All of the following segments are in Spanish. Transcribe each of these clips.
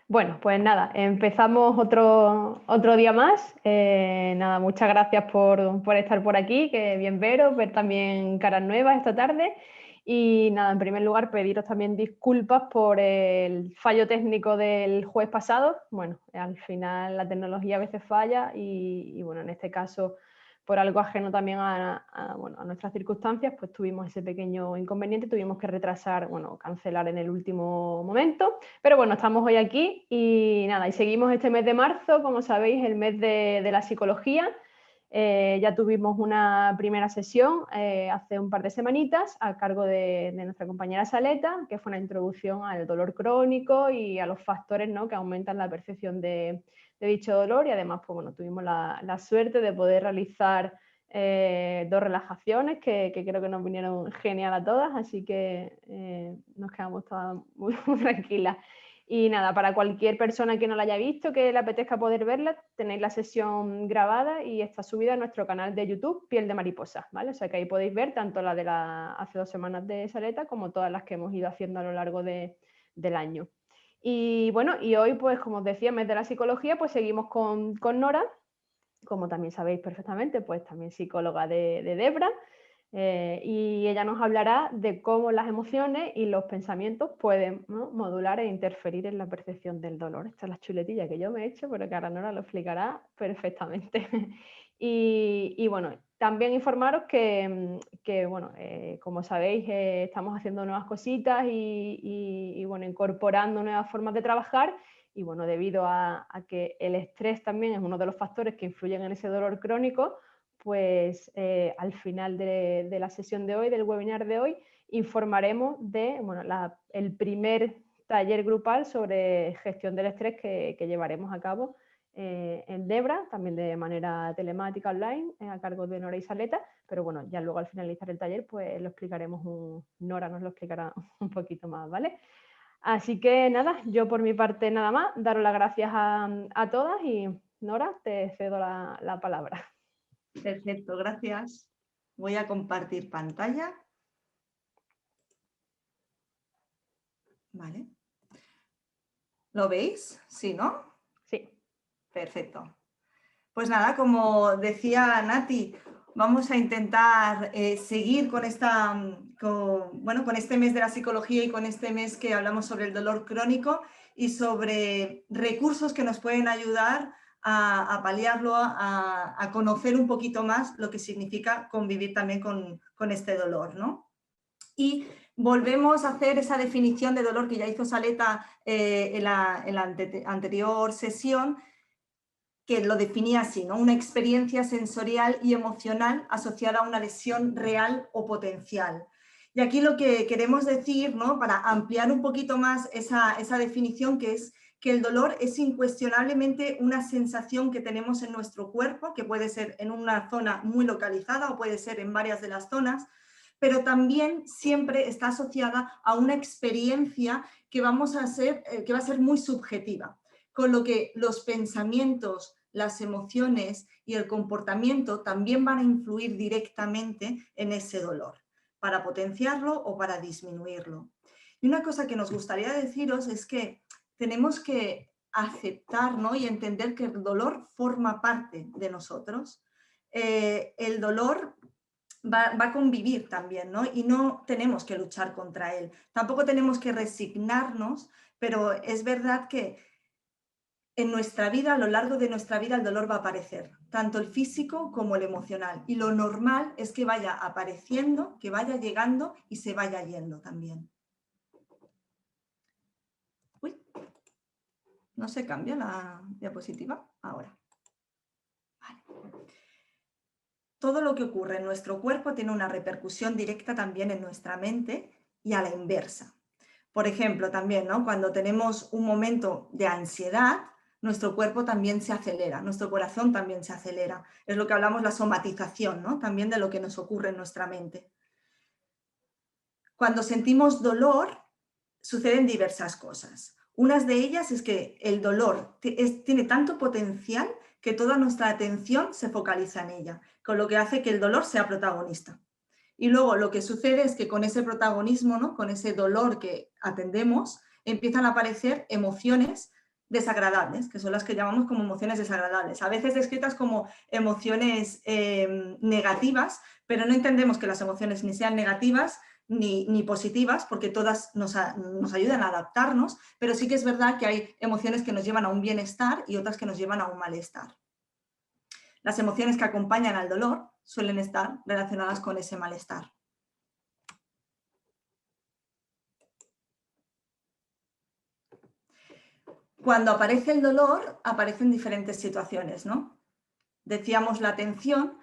Bueno, pues nada, empezamos otro día más. Nada, muchas gracias por estar por aquí, que bien veros, ver también caras nuevas esta tarde. Y nada, en primer lugar, pediros también disculpas por el fallo técnico del jueves pasado. Bueno, al final la tecnología a veces falla y bueno, en este caso por algo ajeno también bueno, a nuestras circunstancias, pues tuvimos ese pequeño inconveniente, tuvimos que retrasar, bueno, cancelar en el último momento, pero bueno, estamos hoy aquí y nada, y seguimos este mes de marzo, como sabéis, el mes de la psicología. Ya tuvimos una primera sesión hace un par de semanitas a cargo de nuestra compañera Saleta, que fue una introducción al dolor crónico y a los factores, ¿no?, que aumentan la percepción de dicho dolor, y además pues, bueno, tuvimos la suerte de poder realizar dos relajaciones que creo que nos vinieron genial a todas, así que nos quedamos todas muy tranquilas. Y nada, para cualquier persona que no la haya visto, que le apetezca poder verla, tenéis la sesión grabada y está subida a nuestro canal de YouTube, Piel de Mariposa, ¿vale? O sea que ahí podéis ver tanto la de hace 2 semanas de Saleta como todas las que hemos ido haciendo a lo largo del año. Y bueno, y hoy, pues como os decía, en mes de la psicología, pues seguimos con Nora, como también sabéis perfectamente, pues también psicóloga de Debra, y ella nos hablará de cómo las emociones y los pensamientos pueden, ¿no?, modular e interferir en la percepción del dolor. Esta es la chuletilla que yo me he hecho, pero que ahora Nora lo explicará perfectamente. Y bueno, también informaros que bueno, como sabéis, estamos haciendo nuevas cositas y bueno, incorporando nuevas formas de trabajar. Y bueno, debido a que el estrés también es uno de los factores que influyen en ese dolor crónico, pues al final de la sesión de hoy, del webinar de hoy, informaremos de bueno, el primer taller grupal sobre gestión del estrés que llevaremos a cabo en Debra, también de manera telemática online, a cargo de Nora y Saleta, pero bueno, ya luego al finalizar el taller, pues lo explicaremos, Nora nos lo explicará un poquito más, ¿vale? Así que nada, yo por mi parte nada más, daros las gracias a todas y Nora, te cedo la palabra. Perfecto, gracias. Voy a compartir pantalla. Vale. ¿Lo veis? ¿Sí, no? Sí. Perfecto. Pues nada, como decía Nati, vamos a intentar seguir con con este mes de la psicología y con este mes que hablamos sobre el dolor crónico y sobre recursos que nos pueden ayudar a paliarlo, a conocer un poquito más lo que significa convivir también con este dolor, ¿no? Y volvemos a hacer esa definición de dolor que ya hizo Saleta en la anterior sesión, que lo definía así, ¿no? Una experiencia sensorial y emocional asociada a una lesión real o potencial. Y aquí lo que queremos decir, ¿no?, para ampliar un poquito más esa definición, que es que el dolor es incuestionablemente una sensación que tenemos en nuestro cuerpo, que puede ser en una zona muy localizada o puede ser en varias de las zonas, pero también siempre está asociada a una experiencia que va a ser muy subjetiva, con lo que los pensamientos, las emociones y el comportamiento también van a influir directamente en ese dolor, para potenciarlo o para disminuirlo. Y una cosa que nos gustaría deciros es que tenemos que aceptar, ¿no?, y entender que el dolor forma parte de nosotros. El dolor va a convivir también, ¿no? Y no tenemos que luchar contra él. Tampoco tenemos que resignarnos, pero es verdad que en nuestra vida, a lo largo de nuestra vida, el dolor va a aparecer, tanto el físico como el emocional. Y lo normal es que vaya apareciendo, que vaya llegando y se vaya yendo también. Uy, ¿no se cambia la diapositiva? Ahora. Vale. Todo lo que ocurre en nuestro cuerpo tiene una repercusión directa también en nuestra mente y a la inversa. Por ejemplo, también, ¿no?, cuando tenemos un momento de ansiedad, nuestro cuerpo también se acelera, nuestro corazón también se acelera. Es lo que hablamos, la somatización, ¿no?, también de lo que nos ocurre en nuestra mente. Cuando sentimos dolor, suceden diversas cosas. Una de ellas es que el dolor tiene tanto potencial que toda nuestra atención se focaliza en ella, con lo que hace que el dolor sea protagonista. Y luego lo que sucede es que con ese protagonismo, ¿no?, con ese dolor que atendemos, empiezan a aparecer emociones desagradables, que son las que llamamos como emociones desagradables, a veces descritas como emociones negativas, pero no entendemos que las emociones ni sean negativas ni positivas, porque todas nos ayudan a adaptarnos, pero sí que es verdad que hay emociones que nos llevan a un bienestar y otras que nos llevan a un malestar. Las emociones que acompañan al dolor suelen estar relacionadas con ese malestar. Cuando aparece el dolor, aparecen diferentes situaciones, ¿no? Decíamos la atención,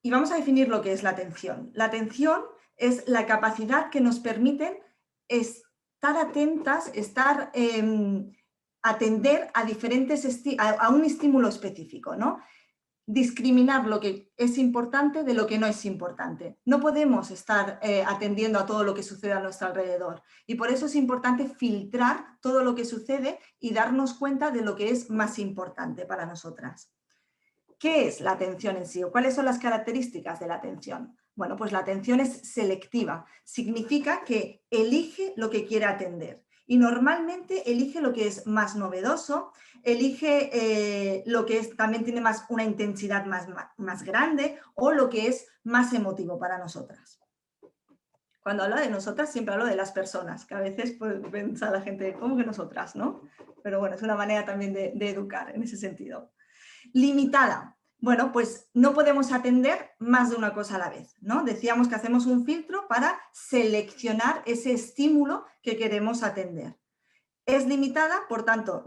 y vamos a definir lo que es la atención. La atención es la capacidad que nos permiten estar atentas, atender a un estímulo específico, ¿no? Discriminar lo que es importante de lo que no es importante. No podemos estar atendiendo a todo lo que sucede a nuestro alrededor y por eso es importante filtrar todo lo que sucede y darnos cuenta de lo que es más importante para nosotras. ¿Qué es la atención en sí o cuáles son las características de la atención? Bueno, pues la atención es selectiva, significa que elige lo que quiere atender y normalmente elige lo que es más novedoso, elige lo que también tiene una intensidad más grande o lo que es más emotivo para nosotras. Cuando hablo de nosotras siempre hablo de las personas, que a veces pues, piensa la gente, ¿cómo que nosotras? ¿No? Pero bueno, es una manera también de educar en ese sentido. Limitada. Bueno, pues no podemos atender más de una cosa a la vez, ¿no? Decíamos que hacemos un filtro para seleccionar ese estímulo que queremos atender. Es limitada, por tanto,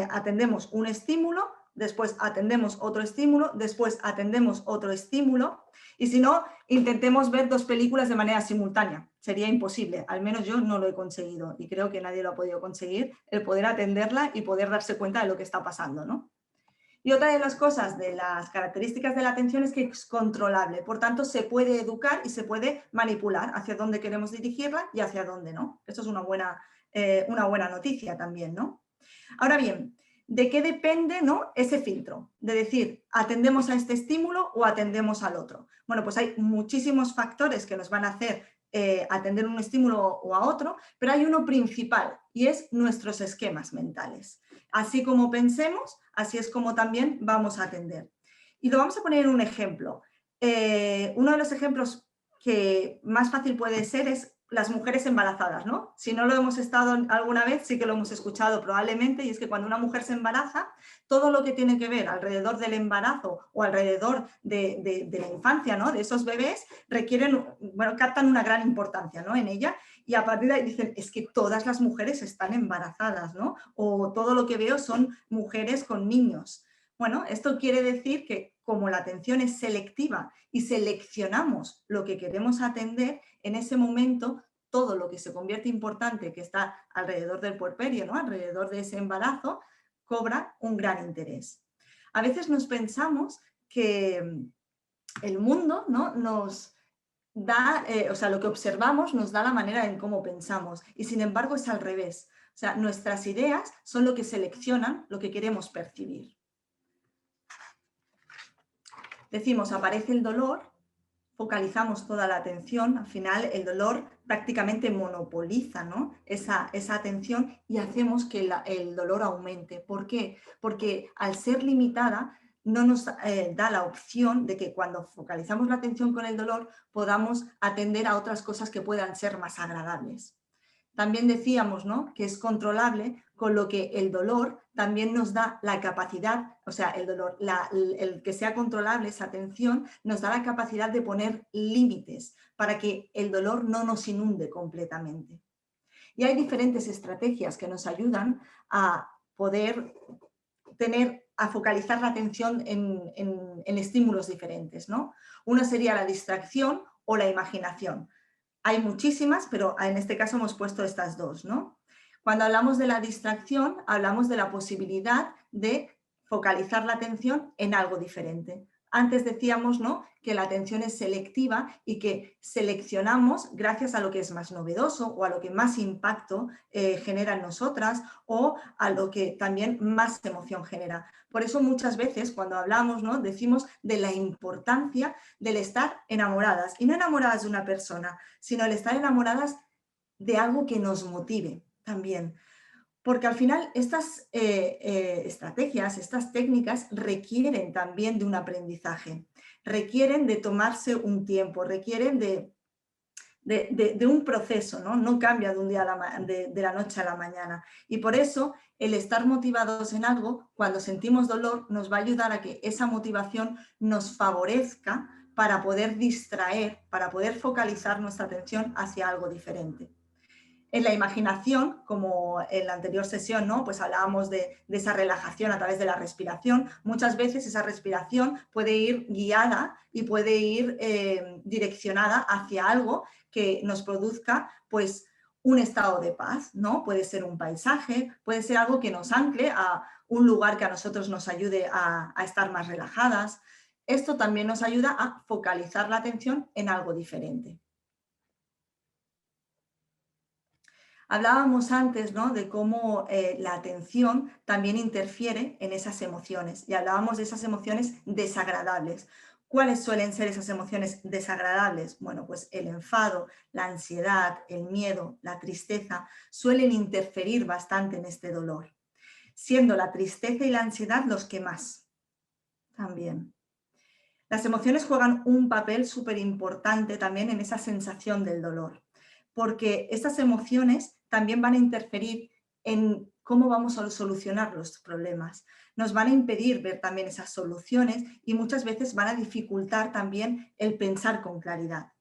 atendemos un estímulo, después atendemos otro estímulo, después atendemos otro estímulo, y si no, intentemos ver 2 películas de manera simultánea. Sería imposible, al menos yo no lo he conseguido, y creo que nadie lo ha podido conseguir, el poder atenderla y poder darse cuenta de lo que está pasando, ¿no? Y otra de las cosas, de las características de la atención es que es controlable, por tanto se puede educar y se puede manipular hacia dónde queremos dirigirla y hacia dónde no. Esto es una buena noticia también, ¿no? Ahora bien, ¿de qué depende, ¿no?, ese filtro? De decir, ¿atendemos a este estímulo o atendemos al otro? Bueno, pues hay muchísimos factores que nos van a hacer atender un estímulo o a otro, pero hay uno principal y es nuestros esquemas mentales. Así como pensemos, así es como también vamos a atender. Y lo vamos a poner en un ejemplo. Uno de los ejemplos que más fácil puede ser es las mujeres embarazadas, ¿no? Si no lo hemos estado alguna vez, sí que lo hemos escuchado probablemente, y es que cuando una mujer se embaraza, todo lo que tiene que ver alrededor del embarazo o alrededor de la infancia, ¿no?, de esos bebés, captan una gran importancia, ¿no?, en ella, y a partir de ahí dicen, es que todas las mujeres están embarazadas, ¿no? O todo lo que veo son mujeres con niños. Bueno, esto quiere decir que como la atención es selectiva y seleccionamos lo que queremos atender, en ese momento todo lo que se convierte importante, que está alrededor del puerperio, ¿no?, alrededor de ese embarazo, cobra un gran interés. A veces nos pensamos que el mundo, ¿no?, nos da, lo que observamos nos da la manera en cómo pensamos y sin embargo es al revés. O sea, nuestras ideas son lo que seleccionan lo que queremos percibir. Decimos, aparece el dolor, focalizamos toda la atención, al final el dolor prácticamente monopoliza, ¿no?, esa atención y hacemos que el dolor aumente. ¿Por qué? Porque al ser limitada no nos da la opción de que cuando focalizamos la atención con el dolor podamos atender a otras cosas que puedan ser más agradables. También decíamos, ¿no?, que es controlable, con lo que el dolor también nos da la capacidad, o sea, el dolor, el que sea controlable, esa atención, nos da la capacidad de poner límites para que el dolor no nos inunde completamente. Y hay diferentes estrategias que nos ayudan a poder a focalizar la atención en estímulos diferentes, ¿no? Una sería la distracción o la imaginación. Hay muchísimas, pero en este caso hemos puesto estas 2, ¿no? Cuando hablamos de la distracción, hablamos de la posibilidad de focalizar la atención en algo diferente. Antes decíamos, ¿no?, que la atención es selectiva y que seleccionamos gracias a lo que es más novedoso o a lo que más impacto genera en nosotras o a lo que también más emoción genera. Por eso muchas veces cuando hablamos, ¿no?, decimos de la importancia del estar enamoradas, y no enamoradas de una persona, sino el estar enamoradas de algo que nos motive también. Porque al final estas estrategias, estas técnicas requieren también de un aprendizaje, requieren de tomarse un tiempo, requieren de un proceso, ¿no? No cambia de un día de la noche a la mañana. Y por eso el estar motivados en algo, cuando sentimos dolor, nos va a ayudar a que esa motivación nos favorezca para poder distraer, para poder focalizar nuestra atención hacia algo diferente. En la imaginación, como en la anterior sesión, ¿no? Pues hablábamos de esa relajación a través de la respiración. Muchas veces esa respiración puede ir guiada y puede ir direccionada hacia algo que nos produzca pues, un estado de paz, ¿no? Puede ser un paisaje, puede ser algo que nos ancle a un lugar que a nosotros nos ayude a estar más relajadas. Esto también nos ayuda a focalizar la atención en algo diferente. Hablábamos antes, ¿no?, de cómo la atención también interfiere en esas emociones y hablábamos de esas emociones desagradables. ¿Cuáles suelen ser esas emociones desagradables? Bueno, pues el enfado, la ansiedad, el miedo, la tristeza suelen interferir bastante en este dolor, siendo la tristeza y la ansiedad los que más también. Las emociones juegan un papel súper importante también en esa sensación del dolor, porque estas emociones también van a interferir en cómo vamos a solucionar los problemas. Nos van a impedir ver también esas soluciones y muchas veces van a dificultar también el pensar con claridad.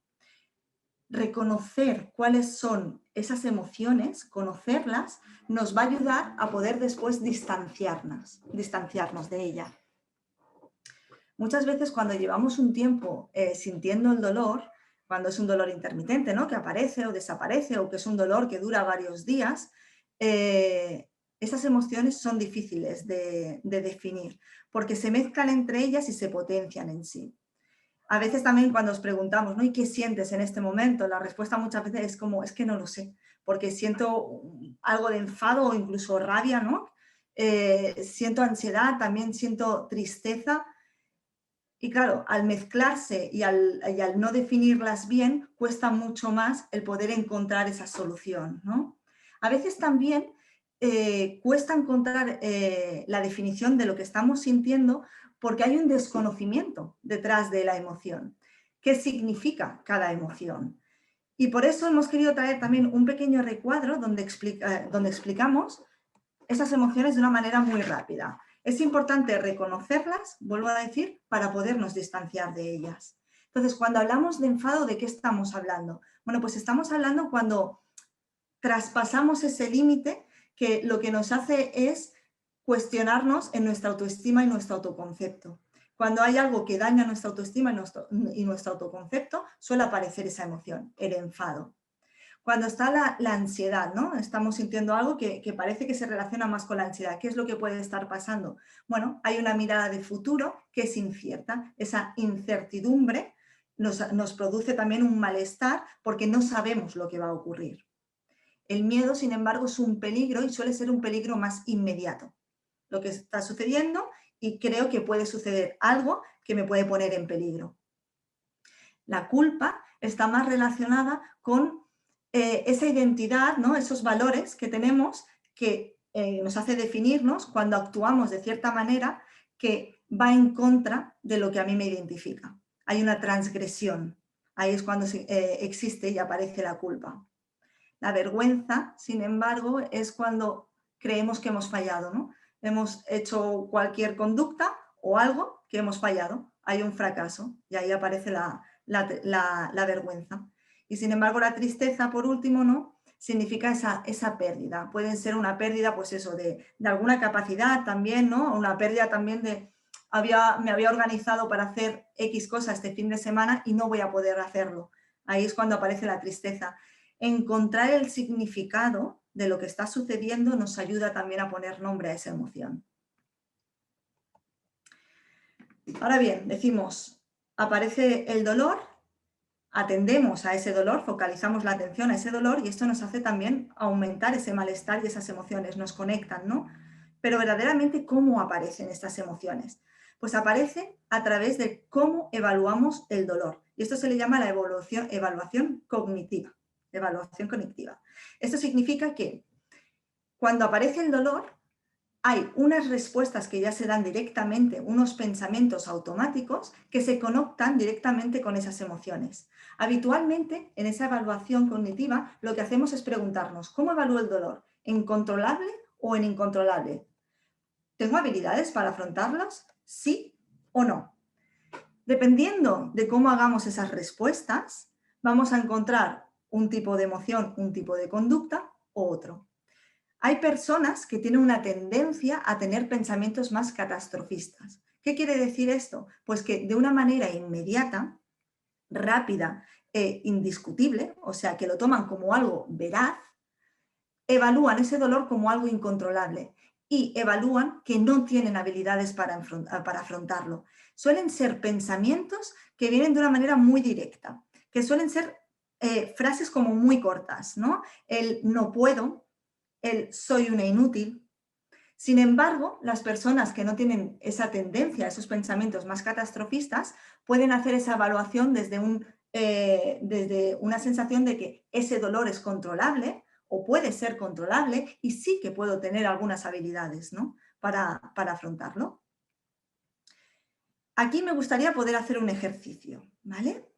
Reconocer cuáles son esas emociones, conocerlas, nos va a ayudar a poder después distanciarnos de ellas. Muchas veces cuando llevamos un tiempo sintiendo el dolor, cuando es un dolor intermitente, ¿no?, que aparece o desaparece, o que es un dolor que dura varios días, esas emociones son difíciles de definir, porque se mezclan entre ellas y se potencian en sí. A veces también cuando os preguntamos, ¿no?, ¿y qué sientes en este momento? La respuesta muchas veces es como, es que no lo sé, porque siento algo de enfado o incluso rabia, ¿no? Siento ansiedad, también siento tristeza. Y claro, al mezclarse y al no definirlas bien, cuesta mucho más el poder encontrar esa solución, ¿no? A veces también cuesta encontrar la definición de lo que estamos sintiendo porque hay un desconocimiento detrás de la emoción. ¿Qué significa cada emoción? Y por eso hemos querido traer también un pequeño recuadro donde explicamos esas emociones de una manera muy rápida. Es importante reconocerlas, vuelvo a decir, para podernos distanciar de ellas. Entonces, cuando hablamos de enfado, ¿de qué estamos hablando? Bueno, pues estamos hablando cuando traspasamos ese límite que lo que nos hace es cuestionarnos en nuestra autoestima y nuestro autoconcepto. Cuando hay algo que daña nuestra autoestima y nuestro autoconcepto, suele aparecer esa emoción, el enfado. Cuando está la ansiedad, ¿no? Estamos sintiendo algo que parece que se relaciona más con la ansiedad. ¿Qué es lo que puede estar pasando? Bueno, hay una mirada de futuro que es incierta. Esa incertidumbre nos produce también un malestar porque no sabemos lo que va a ocurrir. El miedo, sin embargo, es un peligro y suele ser un peligro más inmediato. Lo que está sucediendo y creo que puede suceder algo que me puede poner en peligro. La culpa está más relacionada con esa identidad, ¿no?, esos valores que tenemos que nos hace definirnos cuando actuamos de cierta manera que va en contra de lo que a mí me identifica. Hay una transgresión. Ahí es cuando existe y aparece la culpa. La vergüenza, sin embargo, es cuando creemos que hemos fallado, ¿no? Hemos hecho cualquier conducta o algo que hemos fallado. Hay un fracaso y ahí aparece la vergüenza. Y sin embargo, la tristeza, por último, ¿no?, significa esa pérdida. Puede ser una pérdida, pues eso, de alguna capacidad también, ¿no? Una pérdida también de, me había organizado para hacer X cosas este fin de semana y no voy a poder hacerlo. Ahí es cuando aparece la tristeza. Encontrar el significado de lo que está sucediendo nos ayuda también a poner nombre a esa emoción. Ahora bien, decimos, aparece el dolor, atendemos a ese dolor, focalizamos la atención a ese dolor y esto nos hace también aumentar ese malestar y esas emociones, nos conectan, ¿no? Pero verdaderamente, ¿cómo aparecen estas emociones? Pues aparece a través de cómo evaluamos el dolor. Y esto se le llama la evaluación cognitiva. Evaluación cognitiva. Esto significa que cuando aparece el dolor, hay unas respuestas que ya se dan directamente, unos pensamientos automáticos que se conectan directamente con esas emociones. Habitualmente, en esa evaluación cognitiva, lo que hacemos es preguntarnos, ¿cómo evalúo el dolor? ¿En controlable o en incontrolable? ¿Tengo habilidades para afrontarlos? ¿Sí o no? Dependiendo de cómo hagamos esas respuestas, vamos a encontrar un tipo de emoción, un tipo de conducta o otro. Hay personas que tienen una tendencia a tener pensamientos más catastrofistas. ¿Qué quiere decir esto? Pues que de una manera inmediata, rápida e indiscutible, o sea, que lo toman como algo veraz, evalúan ese dolor como algo incontrolable y evalúan que no tienen habilidades para afrontarlo. Suelen ser pensamientos que vienen de una manera muy directa, que suelen ser frases como muy cortas, ¿no? El no puedo, el soy una inútil. Sin embargo, las personas que no tienen esa tendencia, esos pensamientos más catastrofistas, pueden hacer esa evaluación desde una sensación de que ese dolor es controlable o puede ser controlable y sí que puedo tener algunas habilidades, ¿no? para afrontarlo. Aquí me gustaría poder hacer un ejercicio, ¿vale?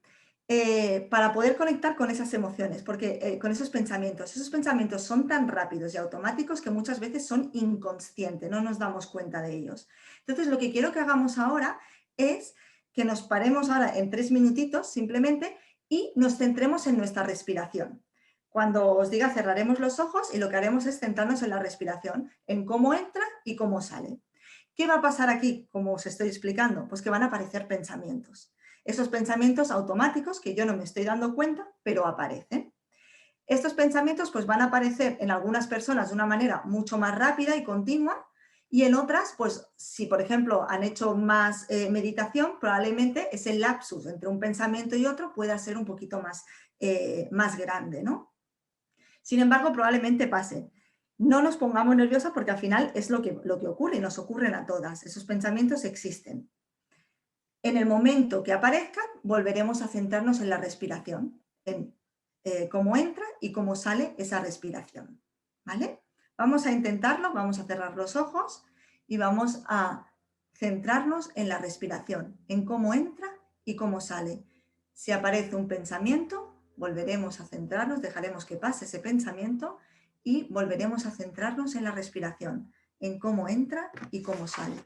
Para poder conectar con esas emociones, porque con esos pensamientos son tan rápidos y automáticos que muchas veces son inconscientes, no nos damos cuenta de ellos. Entonces, lo que quiero que hagamos ahora es que nos paremos ahora en 3 minutitos simplemente y nos centremos en nuestra respiración. Cuando os diga cerraremos los ojos y lo que haremos es centrarnos en la respiración, en cómo entra y cómo sale. ¿Qué va a pasar aquí, como os estoy explicando? Pues que van a aparecer pensamientos. Esos pensamientos automáticos que yo no me estoy dando cuenta, pero aparecen. Estos pensamientos pues van a aparecer en algunas personas de una manera mucho más rápida y continua y en otras, pues si por ejemplo han hecho más meditación, probablemente ese lapsus entre un pensamiento y otro pueda ser un poquito más grande, ¿no? Sin embargo, probablemente pase. No nos pongamos nerviosas porque al final es lo que ocurre y nos ocurren a todas. Esos pensamientos existen. En el momento que aparezcan, volveremos a centrarnos en la respiración, en cómo entra y cómo sale esa respiración. ¿Vale? Vamos a intentarlo, vamos a cerrar los ojos y vamos a centrarnos en la respiración, en cómo entra y cómo sale. Si aparece un pensamiento, volveremos a centrarnos, dejaremos que pase ese pensamiento y volveremos a centrarnos en la respiración, en cómo entra y cómo sale.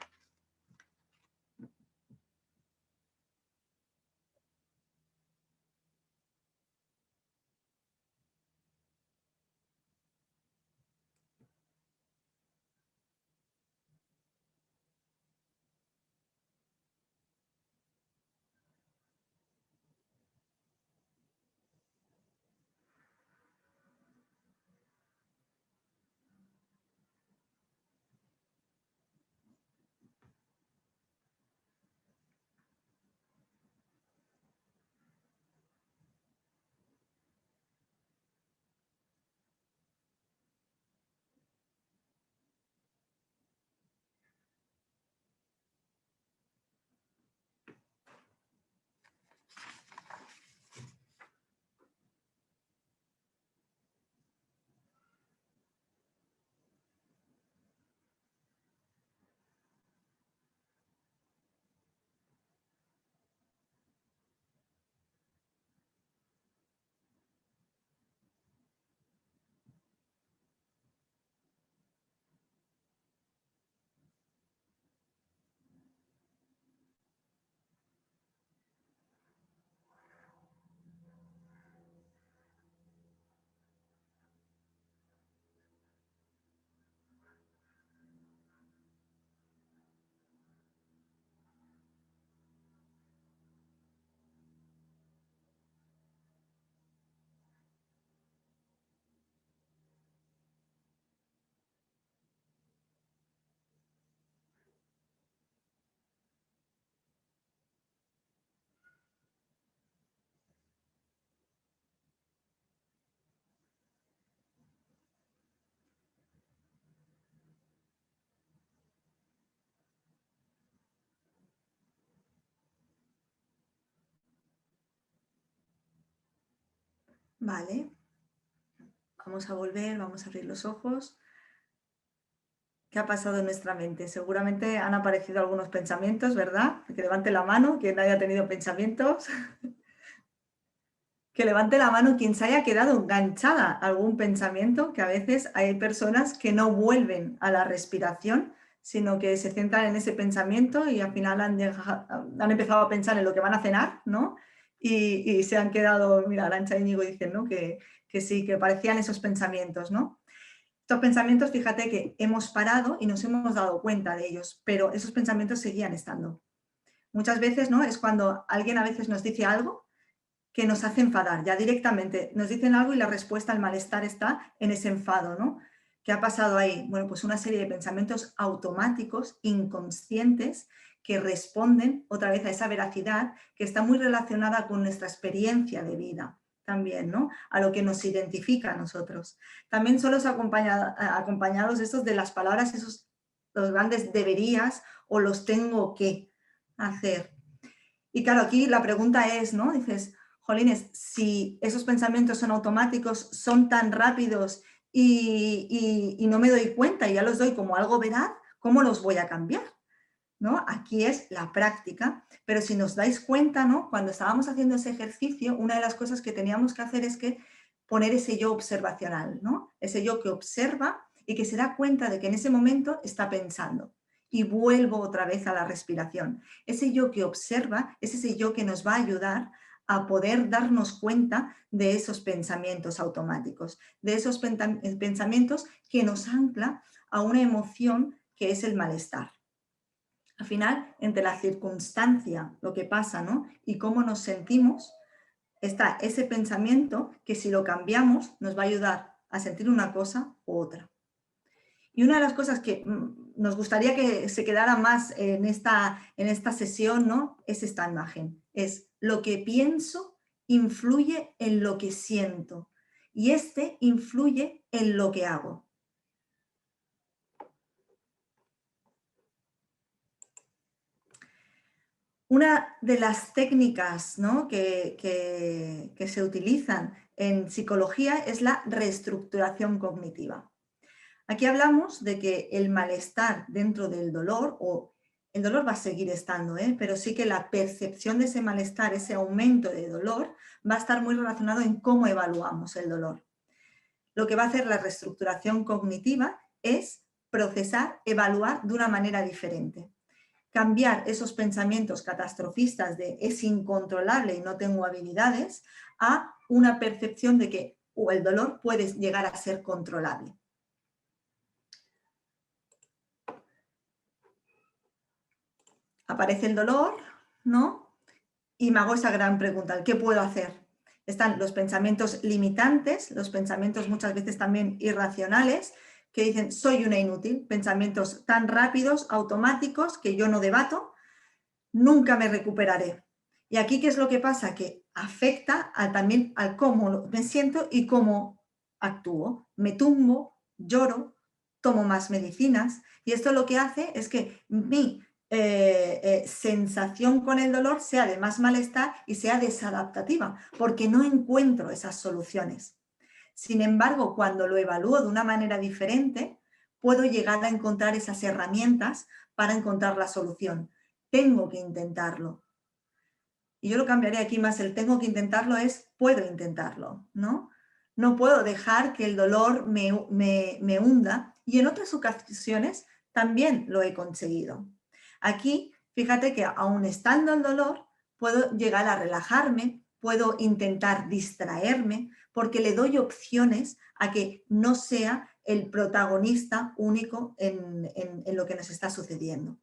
Vale, vamos a volver, vamos a abrir los ojos. ¿Qué ha pasado en nuestra mente? Seguramente han aparecido algunos pensamientos, ¿verdad? Que levante la mano quien haya tenido pensamientos. Que levante la mano quien se haya quedado enganchada a algún pensamiento, que a veces hay personas que no vuelven a la respiración, sino que se centran en ese pensamiento y al final han empezado a pensar en lo que van a cenar, ¿no? Y se han quedado, mira, Arantxa y Íñigo dicen, ¿no? Que sí, que parecían esos pensamientos, ¿no? Estos pensamientos, fíjate que hemos parado y nos hemos dado cuenta de ellos, pero esos pensamientos seguían estando. Muchas veces, ¿no? Es cuando alguien a veces nos dice algo que nos hace enfadar, ya directamente nos dicen algo y la respuesta al malestar está en ese enfado, ¿no? ¿Qué ha pasado ahí? Bueno, pues una serie de pensamientos automáticos, inconscientes, que responden otra vez a esa veracidad que está muy relacionada con nuestra experiencia de vida también, ¿no? A lo que nos identifica a nosotros. También son los acompañados estos de las palabras, esos los grandes deberías o los tengo que hacer. Y claro, aquí la pregunta es, ¿no? Dices, jolines, si esos pensamientos son automáticos, son tan rápidos y no me doy cuenta y ya los doy como algo veraz, ¿cómo los voy a cambiar? ¿No? Aquí es la práctica, pero si nos dais cuenta, ¿no? Cuando estábamos haciendo ese ejercicio, una de las cosas que teníamos que hacer es que poner ese yo observacional, ¿no? Ese yo que observa y que se da cuenta de que en ese momento está pensando. Y vuelvo otra vez a la respiración. Ese yo que observa es ese yo que nos va a ayudar a poder darnos cuenta de esos pensamientos automáticos, de esos pensamientos que nos ancla a una emoción que es el malestar. Al final, entre la circunstancia, lo que pasa, ¿no? Y cómo nos sentimos, está ese pensamiento que si lo cambiamos nos va a ayudar a sentir una cosa u otra. Y una de las cosas que nos gustaría que se quedara más en esta sesión, ¿no? Es esta imagen. Es lo que pienso influye en lo que siento y este influye en lo que hago. Una de las técnicas, ¿no? que se utilizan en psicología es la reestructuración cognitiva. Aquí hablamos de que el malestar dentro del dolor, o el dolor va a seguir estando, pero sí que la percepción de ese malestar, ese aumento de dolor, va a estar muy relacionado en cómo evaluamos el dolor. Lo que va a hacer la reestructuración cognitiva es procesar, evaluar de una manera diferente. Cambiar esos pensamientos catastrofistas de es incontrolable y no tengo habilidades a una percepción de que el dolor puede llegar a ser controlable. Aparece el dolor, ¿no? Y me hago esa gran pregunta, ¿qué puedo hacer? Están los pensamientos limitantes, los pensamientos muchas veces también irracionales, que dicen soy una inútil, pensamientos tan rápidos, automáticos, que yo no debato, nunca me recuperaré. Y aquí, ¿qué es lo que pasa? Que afecta también al cómo me siento y cómo actúo. Me tumbo, lloro, tomo más medicinas y esto lo que hace es que mi sensación con el dolor sea de más malestar y sea desadaptativa, porque no encuentro esas soluciones. Sin embargo, cuando lo evalúo de una manera diferente, puedo llegar a encontrar esas herramientas para encontrar la solución. Tengo que intentarlo. Y yo lo cambiaré aquí más, el tengo que intentarlo es puedo intentarlo, ¿no? No puedo dejar que el dolor me hunda y en otras ocasiones también lo he conseguido. Aquí, fíjate que aún estando el dolor, puedo llegar a relajarme, puedo intentar distraerme, porque le doy opciones a que no sea el protagonista único en lo que nos está sucediendo.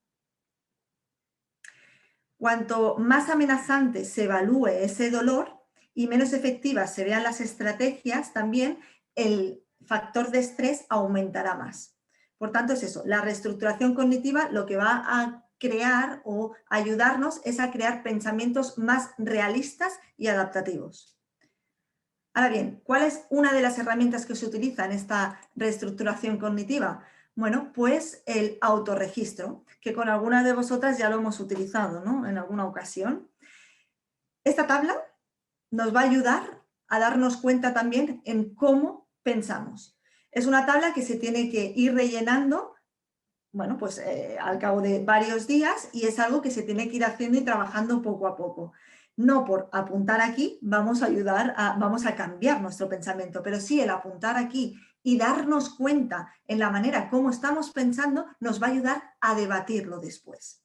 Cuanto más amenazante se evalúe ese dolor y menos efectivas se vean las estrategias, también el factor de estrés aumentará más. Por tanto, es eso, la reestructuración cognitiva lo que va a crear o ayudarnos es a crear pensamientos más realistas y adaptativos. Ahora bien, ¿cuál es una de las herramientas que se utiliza en esta reestructuración cognitiva? Bueno, pues el autorregistro, que con algunas de vosotras ya lo hemos utilizado, ¿no? En alguna ocasión. Esta tabla nos va a ayudar a darnos cuenta también en cómo pensamos. Es una tabla que se tiene que ir rellenando bueno, pues al cabo de varios días, y es algo que se tiene que ir haciendo y trabajando poco a poco. No por apuntar aquí vamos vamos a cambiar nuestro pensamiento, pero sí el apuntar aquí y darnos cuenta en la manera como estamos pensando nos va a ayudar a debatirlo después.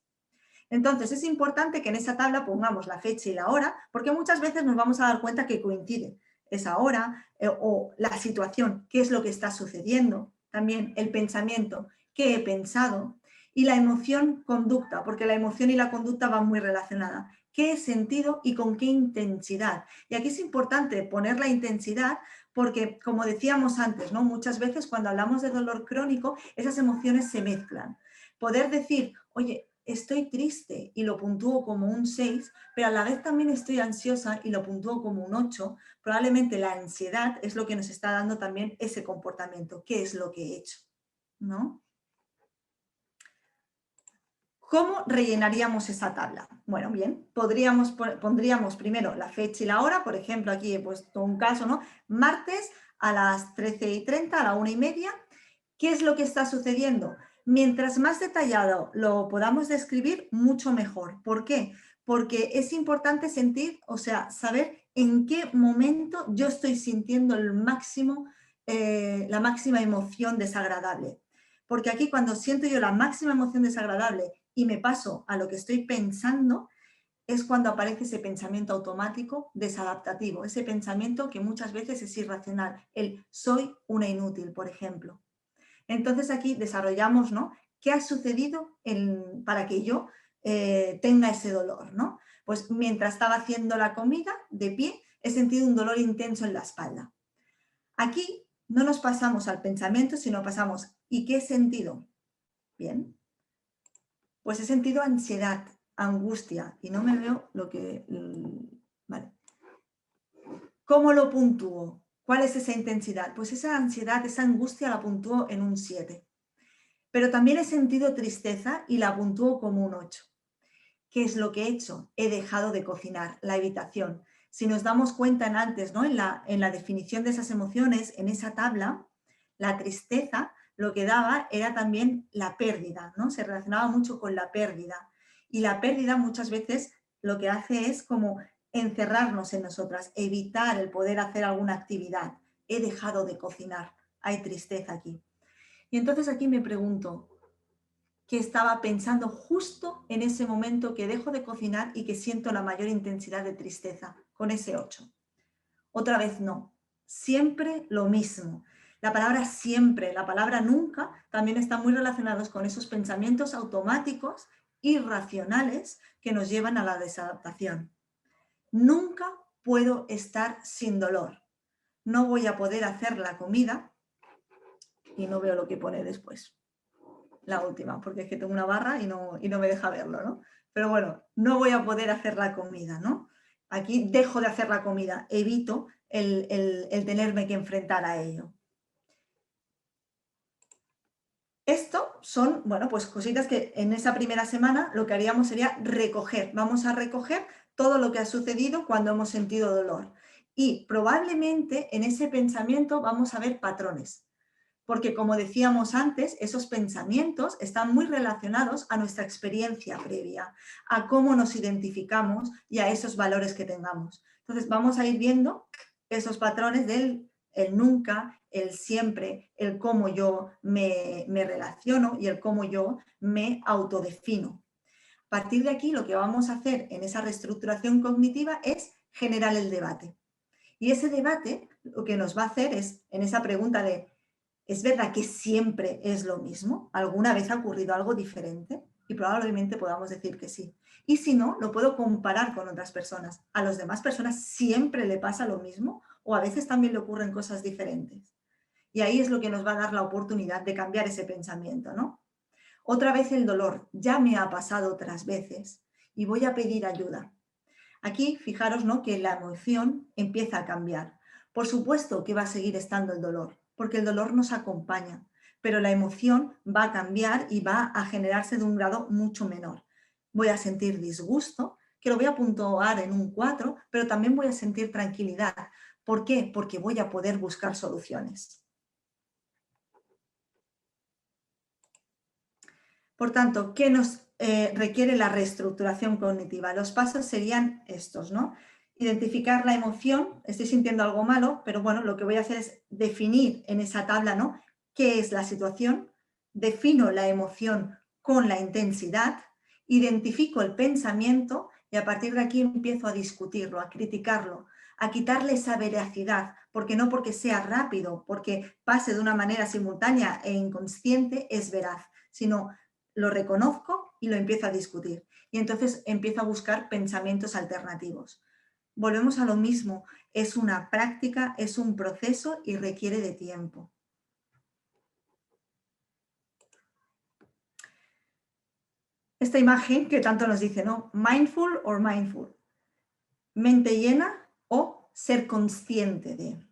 Entonces es importante que en esa tabla pongamos la fecha y la hora, porque muchas veces nos vamos a dar cuenta que coincide esa hora o la situación, qué es lo que está sucediendo, también el pensamiento, qué he pensado, y la emoción, conducta, porque la emoción y la conducta van muy relacionadas. ¿Qué he sentido y con qué intensidad? Y aquí es importante poner la intensidad porque, como decíamos antes, ¿no? Muchas veces cuando hablamos de dolor crónico, esas emociones se mezclan. Poder decir, oye, estoy triste y lo puntúo como un 6, pero a la vez también estoy ansiosa y lo puntúo como un 8, probablemente la ansiedad es lo que nos está dando también ese comportamiento. ¿Qué es lo que he hecho? ¿No? ¿Cómo rellenaríamos esa tabla? Bueno, bien, pondríamos primero la fecha y la hora, por ejemplo, aquí he puesto un caso, ¿no? Martes a las 13:30, a la 1:30. ¿Qué es lo que está sucediendo? Mientras más detallado lo podamos describir, mucho mejor. ¿Por qué? Porque es importante sentir, o sea, saber en qué momento yo estoy sintiendo la máxima emoción desagradable. Porque aquí cuando siento yo la máxima emoción desagradable y me paso a lo que estoy pensando, es cuando aparece ese pensamiento automático desadaptativo, ese pensamiento que muchas veces es irracional, el soy una inútil, por ejemplo. Entonces aquí desarrollamos, ¿no? ¿Qué ha sucedido para que yo tenga ese dolor, ¿no? Pues mientras estaba haciendo la comida, de pie, he sentido un dolor intenso en la espalda. Aquí no nos pasamos al pensamiento, sino pasamos, ¿y qué he sentido? Bien, pues he sentido ansiedad, angustia, y no me veo lo que... Vale. ¿Cómo lo puntúo? ¿Cuál es esa intensidad? Pues esa ansiedad, esa angustia la puntúo en un 7. Pero también he sentido tristeza y la puntúo como un 8. ¿Qué es lo que he hecho? He dejado de cocinar, la evitación. Si nos damos cuenta antes, ¿no? en la definición de esas emociones, en esa tabla, la tristeza lo que daba era también la pérdida, ¿no? Se relacionaba mucho con la pérdida. Y la pérdida muchas veces lo que hace es como encerrarnos en nosotras, evitar el poder hacer alguna actividad. He dejado de cocinar, hay tristeza aquí. Y entonces aquí me pregunto, ¿qué estaba pensando justo en ese momento que dejo de cocinar y que siento la mayor intensidad de tristeza con ese 8? Otra vez no, siempre lo mismo. La palabra siempre, la palabra nunca, también están muy relacionados con esos pensamientos automáticos, irracionales, que nos llevan a la desadaptación. Nunca puedo estar sin dolor. No voy a poder hacer la comida y no veo lo que pone después. La última, porque es que tengo una barra y no me deja verlo, ¿no? Pero bueno, no voy a poder hacer la comida, ¿no? Aquí dejo de hacer la comida, evito el tenerme que enfrentar a ello. Esto son, bueno, pues cositas que en esa primera semana lo que haríamos sería recoger. Vamos a recoger todo lo que ha sucedido cuando hemos sentido dolor. Y probablemente en ese pensamiento vamos a ver patrones. Porque, como decíamos antes, esos pensamientos están muy relacionados a nuestra experiencia previa, a cómo nos identificamos y a esos valores que tengamos. Entonces, vamos a ir viendo esos patrones del el nunca, el siempre, el cómo yo me relaciono y el cómo yo me autodefino. A partir de aquí, lo que vamos a hacer en esa reestructuración cognitiva es generar el debate. Y ese debate lo que nos va a hacer es, en esa pregunta de ¿es verdad que siempre es lo mismo? ¿Alguna vez ha ocurrido algo diferente? Y probablemente podamos decir que sí. Y si no, lo puedo comparar con otras personas. ¿A las demás personas siempre le pasa lo mismo? ¿O a veces también le ocurren cosas diferentes? Y ahí es lo que nos va a dar la oportunidad de cambiar ese pensamiento, ¿no? Otra vez el dolor. Ya me ha pasado otras veces y voy a pedir ayuda. Aquí, fijaros, ¿no?, que la emoción empieza a cambiar. Por supuesto que va a seguir estando el dolor, porque el dolor nos acompaña, pero la emoción va a cambiar y va a generarse de un grado mucho menor. Voy a sentir disgusto, que lo voy a puntuar en un 4, pero también voy a sentir tranquilidad. ¿Por qué? Porque voy a poder buscar soluciones. Por tanto, ¿qué nos requiere la reestructuración cognitiva? Los pasos serían estos, ¿no? Identificar la emoción, estoy sintiendo algo malo, pero bueno, lo que voy a hacer es definir en esa tabla, ¿no? ¿Qué es la situación? Defino la emoción con la intensidad, identifico el pensamiento y a partir de aquí empiezo a discutirlo, a criticarlo, a quitarle esa veracidad, porque no porque sea rápido, porque pase de una manera simultánea e inconsciente es veraz, sino lo reconozco y lo empiezo a discutir. Y entonces empiezo a buscar pensamientos alternativos. Volvemos a lo mismo, es una práctica, es un proceso y requiere de tiempo. Esta imagen que tanto nos dice, ¿no? Mindful or mindful. Mente llena o ser consciente de.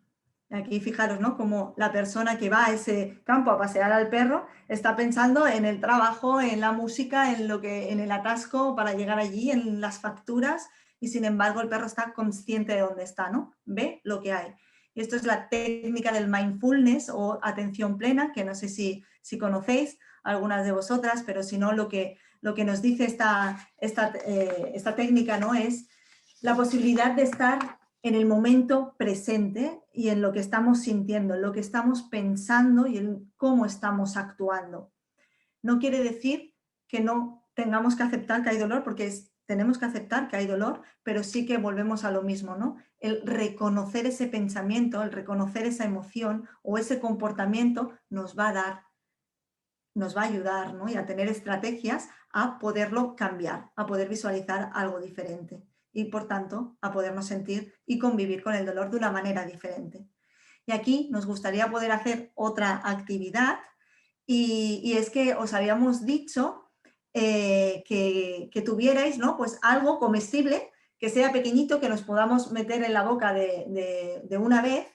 Aquí fijaros, ¿no? Como la persona que va a ese campo a pasear al perro está pensando en el trabajo, en la música, en el atasco para llegar allí, en las facturas, y sin embargo el perro está consciente de dónde está, ¿no? Ve lo que hay. Y esto es la técnica del mindfulness o atención plena, que no sé si conocéis algunas de vosotras, pero si no, lo que nos dice esta técnica, ¿no? Es la posibilidad de estar en el momento presente y en lo que estamos sintiendo, en lo que estamos pensando y en cómo estamos actuando. No quiere decir que no tengamos que aceptar que hay dolor, porque tenemos que aceptar que hay dolor, pero sí que volvemos a lo mismo, ¿no? El reconocer ese pensamiento, el reconocer esa emoción o ese comportamiento nos va a ayudar, ¿no? Y a tener estrategias a poderlo cambiar, a poder visualizar algo diferente y por tanto a podernos sentir y convivir con el dolor de una manera diferente. Y aquí nos gustaría poder hacer otra actividad y es que os habíamos dicho que tuvierais, ¿no? Pues algo comestible que sea pequeñito, que nos podamos meter en la boca de una vez.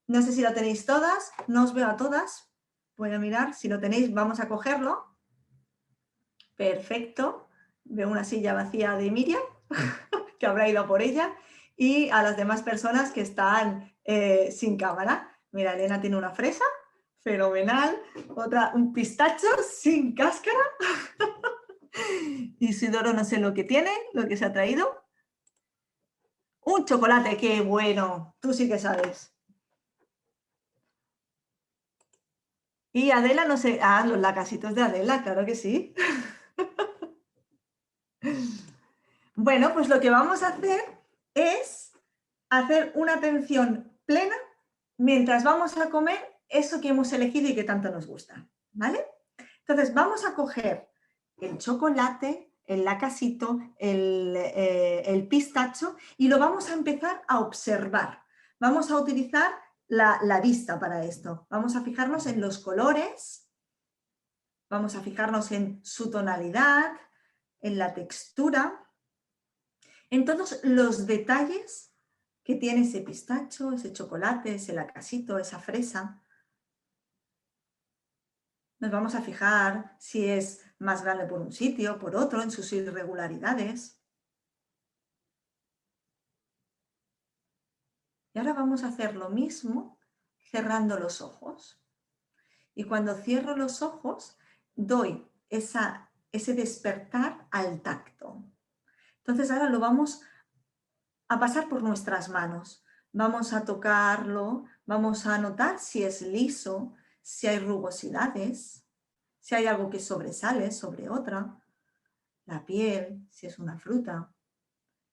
No sé si lo tenéis todas, no os veo a todas. Voy a mirar, si lo tenéis vamos a cogerlo. Perfecto. Veo una silla vacía de Miriam, que habrá ido a por ella, y a las demás personas que están sin cámara. Mira, Elena tiene una fresa, fenomenal. Otra, un pistacho sin cáscara. Isidoro no sé lo que tiene, lo que se ha traído. Un chocolate, qué bueno. Tú sí que sabes. Y Adela, no sé, los lacasitos de Adela, claro que sí. Bueno, pues lo que vamos a hacer es hacer una atención plena mientras vamos a comer eso que hemos elegido y que tanto nos gusta, ¿vale? Entonces vamos a coger el chocolate, el lacasito, el pistacho y lo vamos a empezar a observar. Vamos a utilizar la vista para esto. Vamos a fijarnos en los colores, vamos a fijarnos en su tonalidad, en la textura, en todos los detalles que tiene ese pistacho, ese chocolate, ese lacasito, esa fresa. Nos vamos a fijar si es más grande por un sitio, por otro, en sus irregularidades. Y ahora vamos a hacer lo mismo cerrando los ojos. Y cuando cierro los ojos, doy ese despertar al tacto. Entonces ahora lo vamos a pasar por nuestras manos. Vamos a tocarlo, vamos a notar si es liso, si hay rugosidades, si hay algo que sobresale sobre otra, la piel, si es una fruta,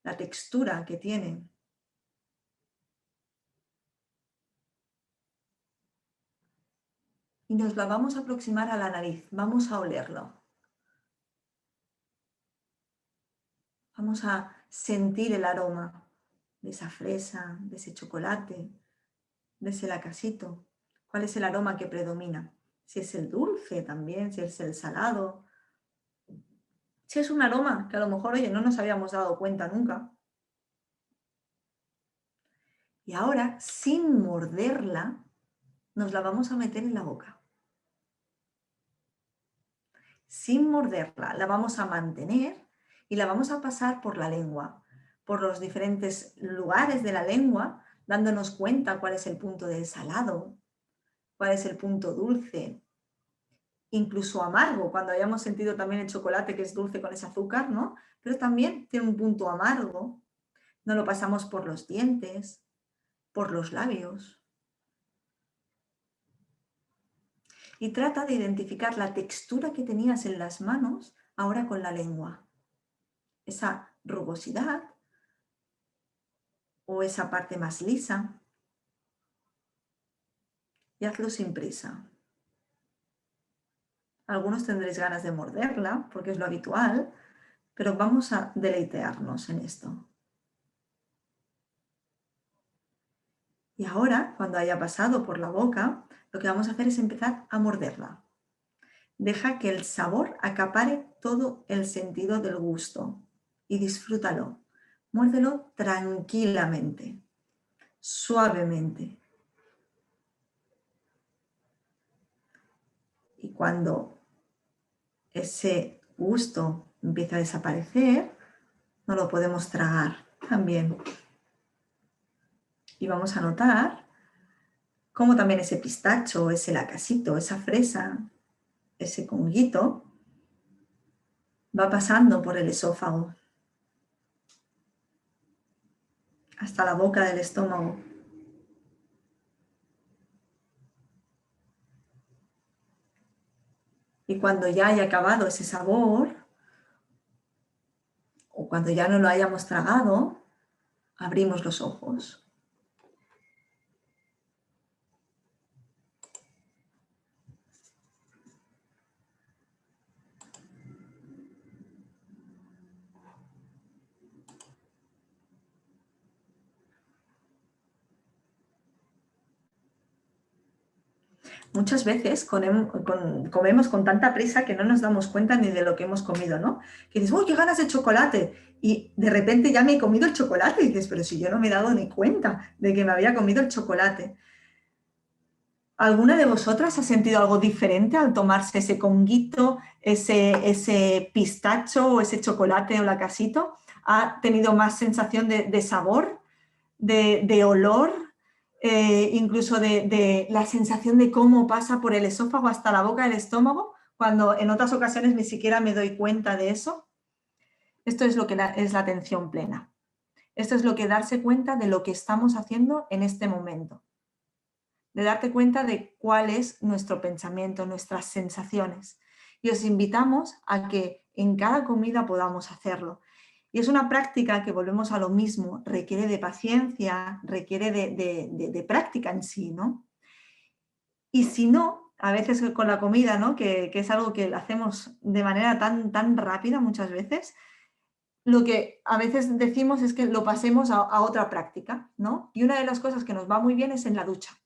la textura que tiene. Y nos la vamos a aproximar a la nariz, vamos a olerlo. Vamos a sentir el aroma de esa fresa, de ese chocolate, de ese lacasito. ¿Cuál es el aroma que predomina? Si es el dulce también, si es el salado. Si es un aroma que a lo mejor, oye, no nos habíamos dado cuenta nunca. Y ahora, sin morderla, nos la vamos a meter en la boca. Sin morderla, la vamos a mantener y la vamos a pasar por la lengua, por los diferentes lugares de la lengua, dándonos cuenta cuál es el punto de salado, cuál es el punto dulce. incluso amargo, cuando hayamos sentido también el chocolate que es dulce con ese azúcar, ¿no? Pero también tiene un punto amargo. No lo pasamos por los dientes, por los labios. Y trata de identificar la textura que tenías en las manos ahora con la lengua. Esa rugosidad o esa parte más lisa. Y hazlo sin prisa. Algunos tendréis ganas de morderla, porque es lo habitual, pero vamos a deleitearnos en esto. Y ahora, cuando haya pasado por la boca, lo que vamos a hacer es empezar a morderla. Deja que el sabor acapare todo el sentido del gusto y disfrútalo. Muérdelo tranquilamente, suavemente. Y cuando ese gusto empieza a desaparecer, no lo podemos tragar también. Y vamos a notar cómo también ese pistacho, ese lacasito, esa fresa, ese conguito, va pasando por el esófago hasta la boca del estómago. Y cuando ya haya acabado ese sabor, o cuando ya no lo hayamos tragado, abrimos los ojos. Muchas veces comemos con tanta prisa que no nos damos cuenta ni de lo que hemos comido, ¿no? Que dices, ¡uy, qué ganas de chocolate! Y de repente ya me he comido el chocolate. Y dices, pero si yo no me he dado ni cuenta de que me había comido el chocolate. ¿Alguna de vosotras ha sentido algo diferente al tomarse ese conguito, ese pistacho o ese chocolate o lacasito? ¿Ha tenido más sensación de sabor, de olor? Incluso de la sensación de cómo pasa por el esófago hasta la boca del estómago, cuando en otras ocasiones ni siquiera me doy cuenta de eso. Esto es lo que es la atención plena. Esto es lo que darse cuenta de lo que estamos haciendo en este momento. De darte cuenta de cuál es nuestro pensamiento, nuestras sensaciones. Y os invitamos a que en cada comida podamos hacerlo. Y es una práctica que, volvemos a lo mismo, requiere de paciencia, requiere de práctica en sí, ¿no? Y si no, a veces con la comida, ¿no? Que es algo que hacemos de manera tan rápida muchas veces, lo que a veces decimos es que lo pasemos a otra práctica, ¿no? Y una de las cosas que nos va muy bien es en la ducha.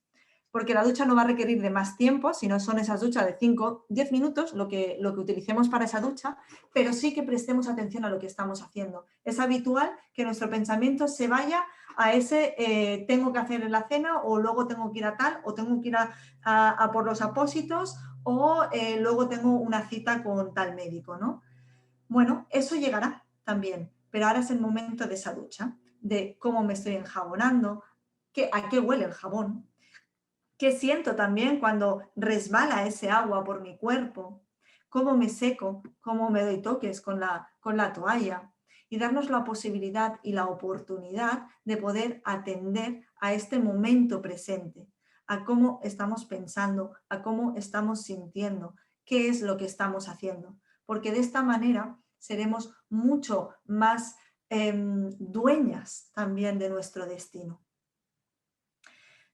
Porque la ducha no va a requerir de más tiempo, si no son esas duchas de 5, 10 minutos, lo que utilicemos para esa ducha, pero sí que prestemos atención a lo que estamos haciendo. Es habitual que nuestro pensamiento se vaya a ese tengo que hacer la cena, o luego tengo que ir a tal, o tengo que ir a por los apósitos, o luego tengo una cita con tal médico, ¿no? Bueno, eso llegará también, pero ahora es el momento de esa ducha, de cómo me estoy enjabonando, a qué huele el jabón, qué siento también cuando resbala ese agua por mi cuerpo, cómo me seco, cómo me doy toques con la toalla, y darnos la posibilidad y la oportunidad de poder atender a este momento presente, a cómo estamos pensando, a cómo estamos sintiendo, qué es lo que estamos haciendo, porque de esta manera seremos mucho más dueñas también de nuestro destino.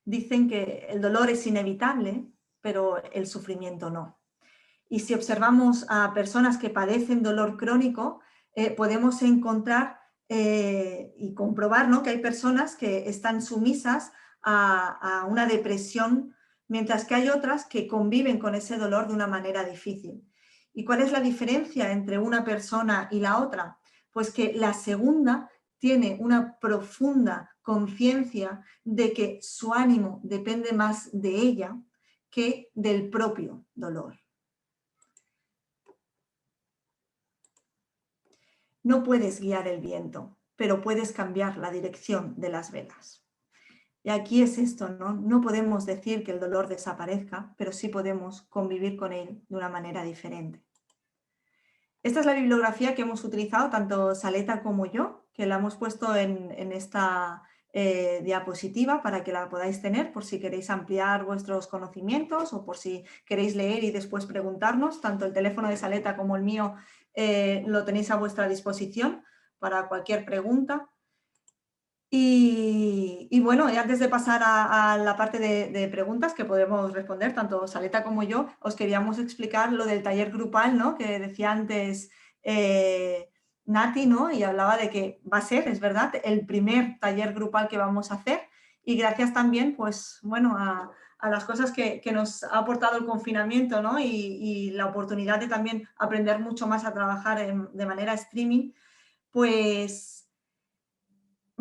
Dicen que el dolor es inevitable, pero el sufrimiento no. Y si observamos a personas que padecen dolor crónico, podemos encontrar y comprobar, ¿no?, que hay personas que están sumisas a una depresión, mientras que hay otras que conviven con ese dolor de una manera difícil. ¿Y cuál es la diferencia entre una persona y la otra? Pues que la segunda tiene una profunda conciencia de que su ánimo depende más de ella que del propio dolor. No puedes guiar el viento, pero puedes cambiar la dirección de las velas. Y aquí es esto, ¿no? No podemos decir que el dolor desaparezca, pero sí podemos convivir con él de una manera diferente. Esta es la bibliografía que hemos utilizado tanto Saleta como yo, que la hemos puesto en esta diapositiva para que la podáis tener por si queréis ampliar vuestros conocimientos o por si queréis leer y después preguntarnos. Tanto el teléfono de Saleta como el mío lo tenéis a vuestra disposición para cualquier pregunta. Y bueno, y antes de pasar a la parte de preguntas que podemos responder, tanto Saleta como yo, os queríamos explicar lo del taller grupal, ¿no? Que decía antes Nati, ¿no? Y hablaba de que va a ser, es verdad, el primer taller grupal que vamos a hacer. Y gracias también, pues, bueno, a las cosas que nos ha aportado el confinamiento, ¿no? Y la oportunidad de también aprender mucho más a trabajar de manera streaming, pues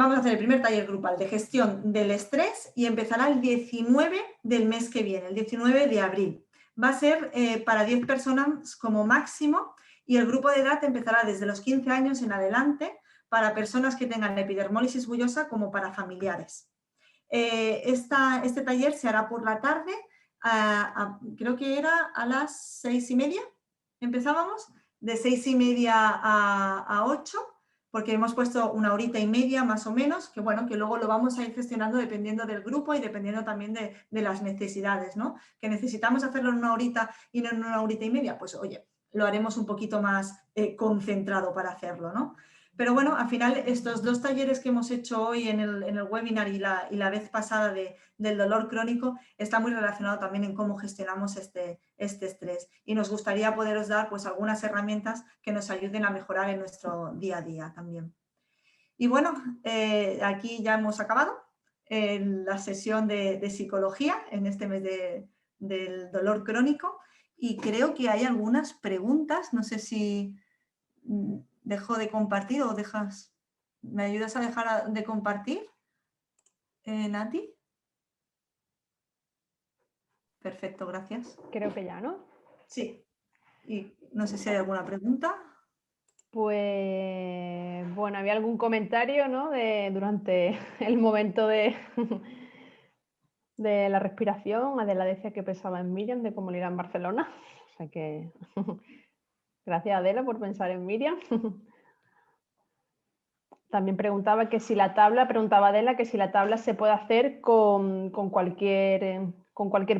vamos a hacer el primer taller grupal de gestión del estrés y empezará el 19 del mes que viene, el 19 de abril. Va a ser para 10 personas como máximo y el grupo de edad empezará desde los 15 años en adelante para personas que tengan epidermólisis bullosa como para familiares. Este taller se hará por la tarde, creo que era a las 6:30, empezábamos, de 6:30 a 8, porque hemos puesto 1 horita y media más o menos, que bueno, que luego lo vamos a ir gestionando dependiendo del grupo y dependiendo también de las necesidades, ¿no? Que necesitamos hacerlo en 1 horita y no en 1 horita y media, pues oye, lo haremos un poquito más concentrado para hacerlo, ¿no? Pero bueno, al final estos 2 talleres que hemos hecho hoy en el webinar y la vez pasada del dolor crónico está muy relacionado también en cómo gestionamos este estrés. Y nos gustaría poderos dar pues algunas herramientas que nos ayuden a mejorar en nuestro día a día también. Y bueno, aquí ya hemos acabado la sesión de psicología en este mes del dolor crónico y creo que hay algunas preguntas, no sé si dejo de compartir o dejas, ¿me ayudas a dejar de compartir, Nati? Perfecto, gracias. Creo que ya, ¿no? Sí, y no sé si hay alguna pregunta. Pues bueno, había algún comentario, ¿no? Durante el momento de, de la respiración. Adela decía que pensaba en Miriam, de cómo le irá en Barcelona. O sea que gracias, Adela, por pensar en Miriam. También preguntaba Adela que si la tabla se puede hacer con cualquier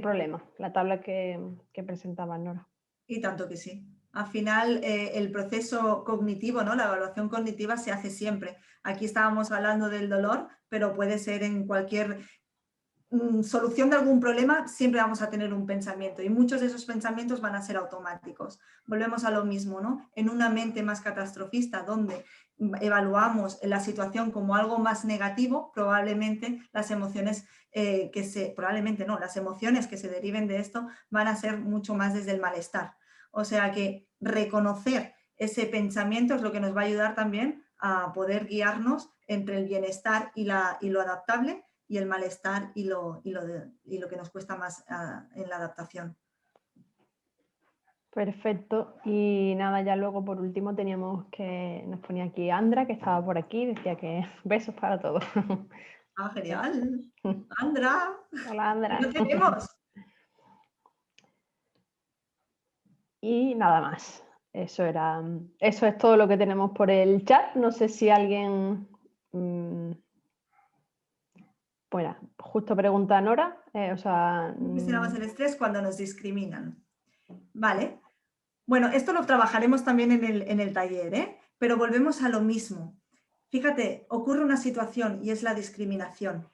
problema, la tabla que presentaba Nora. Y tanto que sí. Al final, el proceso cognitivo, ¿no? La evaluación cognitiva se hace siempre. Aquí estábamos hablando del dolor, pero puede ser en cualquier solución de algún problema, siempre vamos a tener un pensamiento y muchos de esos pensamientos van a ser automáticos. Volvemos a lo mismo, ¿no? En una mente más catastrofista, donde evaluamos la situación como algo más negativo, probablemente las emociones las emociones que se deriven de esto van a ser mucho más desde el malestar. O sea que reconocer ese pensamiento es lo que nos va a ayudar también a poder guiarnos entre el bienestar y lo adaptable y el malestar y lo que nos cuesta más en la adaptación. Perfecto. Y nada, ya luego por último nos ponía aquí Andra, que estaba por aquí, decía que besos para todos. Ah, genial. Andra. Hola, Andra. ¿Lo tenemos? Y nada más. Eso es todo lo que tenemos por el chat. No sé si alguien... bueno, justo pregunta Nora. Gestionamos el estrés cuando nos discriminan. Vale. Bueno, esto lo trabajaremos también en el taller, ¿eh? Pero volvemos a lo mismo. Fíjate, ocurre una situación y es la discriminación.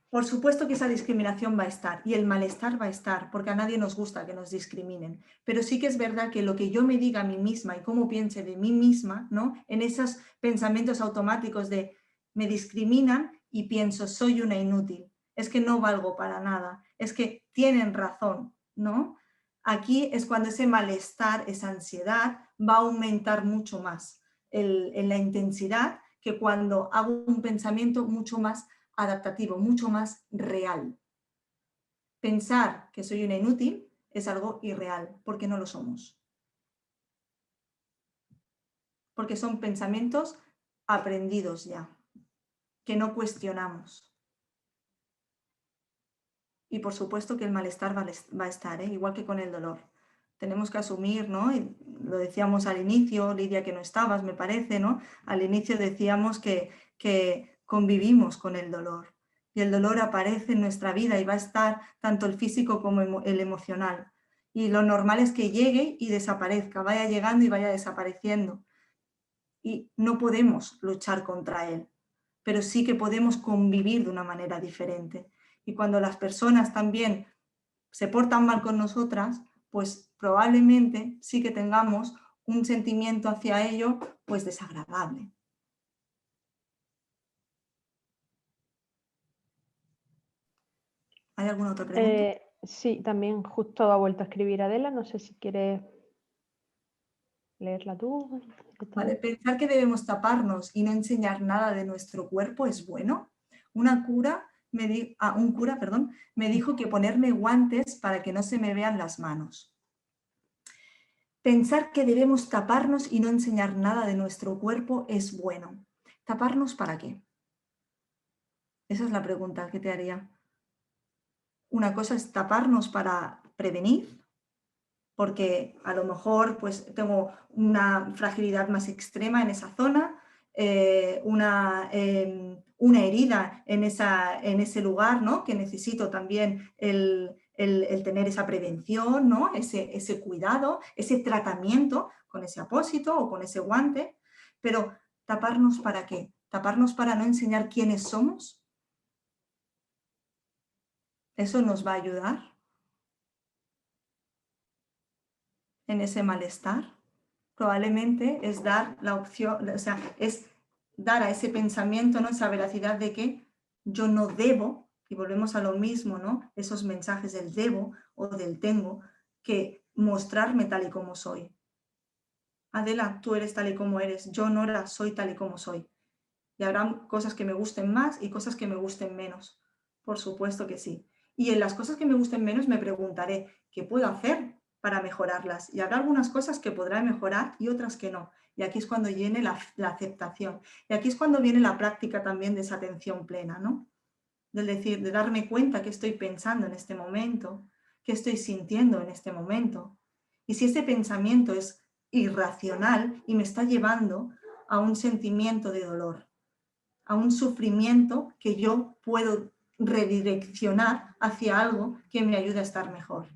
Por supuesto que esa discriminación va a estar y el malestar va a estar, porque a nadie nos gusta que nos discriminen. Pero sí que es verdad que lo que yo me diga a mí misma y cómo piense de mí misma, ¿no? En esos pensamientos automáticos de me discriminan y pienso soy una inútil, es que no valgo para nada, es que tienen razón, ¿no? Aquí es cuando ese malestar, esa ansiedad va a aumentar mucho más en la intensidad que cuando hago un pensamiento mucho más adaptativo, mucho más real. Pensar que soy una inútil es algo irreal, porque no lo somos. Porque son pensamientos aprendidos ya, que no cuestionamos. Y por supuesto que el malestar va a estar, igual que con el dolor. Tenemos que asumir, ¿no? Y lo decíamos al inicio, Lidia, que no estabas, me parece, ¿no? Al inicio decíamos que convivimos con el dolor. Y el dolor aparece en nuestra vida y va a estar tanto el físico como el emocional. Y lo normal es que llegue y desaparezca, vaya llegando y vaya desapareciendo. Y no podemos luchar contra él, pero sí que podemos convivir de una manera diferente. Y cuando las personas también se portan mal con nosotras, pues probablemente sí que tengamos un sentimiento hacia ello pues desagradable. ¿Hay alguna otra pregunta? Sí, también justo ha vuelto a escribir Adela, no sé si quieres leerla tú. Vale, pensar que debemos taparnos y no enseñar nada de nuestro cuerpo es bueno. Un cura, perdón, me dijo que ponerme guantes para que no se me vean las manos. Pensar que debemos taparnos y no enseñar nada de nuestro cuerpo es bueno. ¿Taparnos para qué? Esa es la pregunta que te haría. Una cosa es taparnos para prevenir, porque a lo mejor pues tengo una fragilidad más extrema en esa zona, una herida en ese lugar, ¿no? Que necesito también el tener esa prevención, ¿no? Ese cuidado, ese tratamiento con ese apósito o con ese guante, pero ¿taparnos para qué? ¿Taparnos para no enseñar quiénes somos? ¿Eso nos va a ayudar en ese malestar? Probablemente es dar la opción, o sea, es dar a ese pensamiento, ¿no? Esa veracidad de que yo no debo, y volvemos a lo mismo, ¿no? Esos mensajes del debo o del tengo, que mostrarme tal y como soy. Adela, tú eres tal y como eres, yo, Nora, soy tal y como soy. Y habrá cosas que me gusten más y cosas que me gusten menos. Por supuesto que sí. Y en las cosas que me gusten menos me preguntaré, ¿qué puedo hacer para mejorarlas? Y habrá algunas cosas que podré mejorar y otras que no. Y aquí es cuando viene la aceptación. Y aquí es cuando viene la práctica también de esa atención plena, ¿no? Del decir, de darme cuenta qué estoy pensando en este momento, qué estoy sintiendo en este momento. Y si ese pensamiento es irracional y me está llevando a un sentimiento de dolor, a un sufrimiento que yo puedo redireccionar hacia algo que me ayude a estar mejor.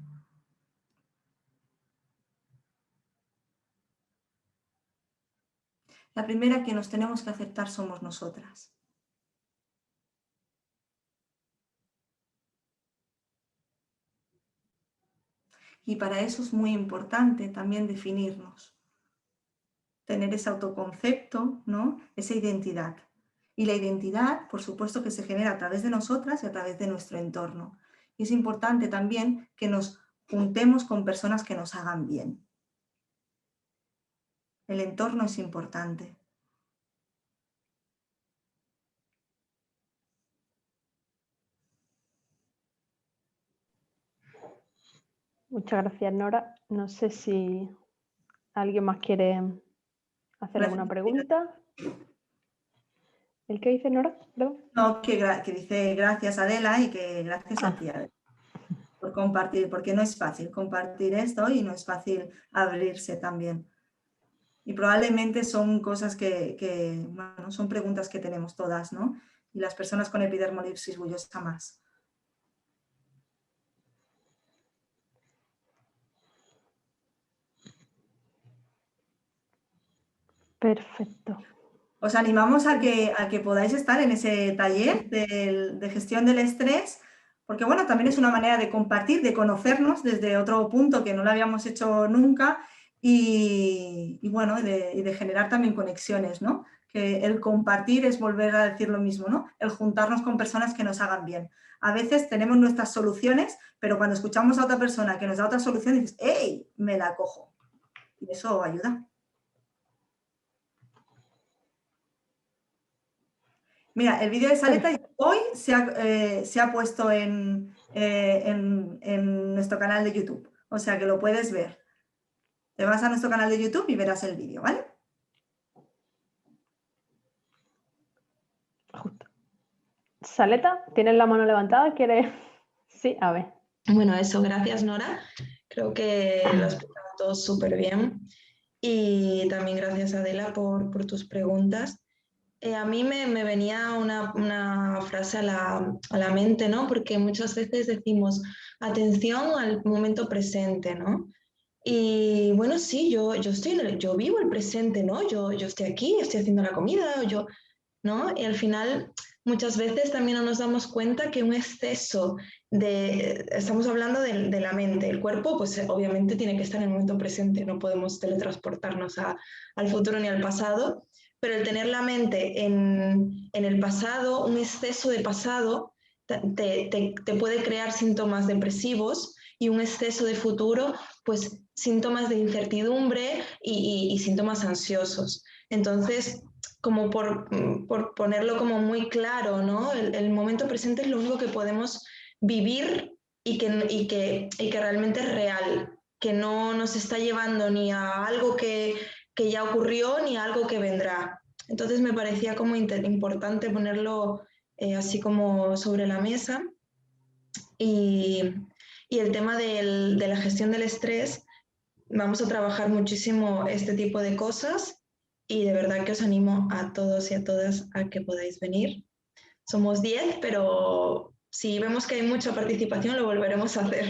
La primera que nos tenemos que aceptar somos nosotras. Y para eso es muy importante también definirnos, tener ese autoconcepto, ¿no? Esa identidad. Y la identidad, por supuesto, que se genera a través de nosotras y a través de nuestro entorno. Y es importante también que nos juntemos con personas que nos hagan bien. El entorno es importante. Muchas gracias, Nora. No sé si alguien más quiere hacer alguna pregunta. ¿El qué dice Nora? Perdón. No, que dice gracias Adela y que gracias a ti Adela por compartir, porque no es fácil compartir esto y no es fácil abrirse también. Y probablemente son cosas bueno, son preguntas que tenemos todas, ¿no? Y las personas con epidermolisis bullosa más. Perfecto. Os animamos a que podáis estar en ese taller de gestión del estrés, porque bueno, también es una manera de compartir, de conocernos desde otro punto que no lo habíamos hecho nunca y bueno, y de generar también conexiones, ¿no? Que el compartir es volver a decir lo mismo, ¿no? El juntarnos con personas que nos hagan bien. A veces tenemos nuestras soluciones, pero cuando escuchamos a otra persona que nos da otra solución, dices, ¡hey! Me la cojo. Y eso ayuda. Mira, el vídeo de Saleta hoy se ha puesto en nuestro canal de YouTube, o sea que lo puedes ver. Te vas a nuestro canal de YouTube y verás el vídeo, ¿vale? Justo. Saleta, ¿tienes la mano levantada? ¿Quieres Sí, a ver. Bueno, eso, gracias Nora. Creo que lo has explicado todo súper bien. Y también gracias Adela por tus preguntas. A mí me venía una frase a la mente, ¿no? Porque muchas veces decimos atención al momento presente, ¿no? Y bueno, sí, yo vivo el presente, ¿no? Yo estoy aquí, estoy haciendo la comida, ¿no? Y al final, muchas veces también no nos damos cuenta que un exceso estamos hablando de la mente, el cuerpo, pues obviamente tiene que estar en el momento presente, no podemos teletransportarnos al futuro ni al pasado, pero el tener la mente en el pasado, un exceso de pasado, te puede crear síntomas depresivos y un exceso de futuro, pues síntomas de incertidumbre y síntomas ansiosos. Entonces, como por ponerlo como muy claro, ¿no? El momento presente es lo único que podemos vivir y que realmente es real, que no nos está llevando ni a algo que ya ocurrió ni a algo que vendrá. Entonces me parecía como importante ponerlo así como sobre la mesa. Y, y el tema de la gestión del estrés, vamos a trabajar muchísimo este tipo de cosas y de verdad que os animo a todos y a todas a que podáis venir. Somos 10, pero si vemos que hay mucha participación, lo volveremos a hacer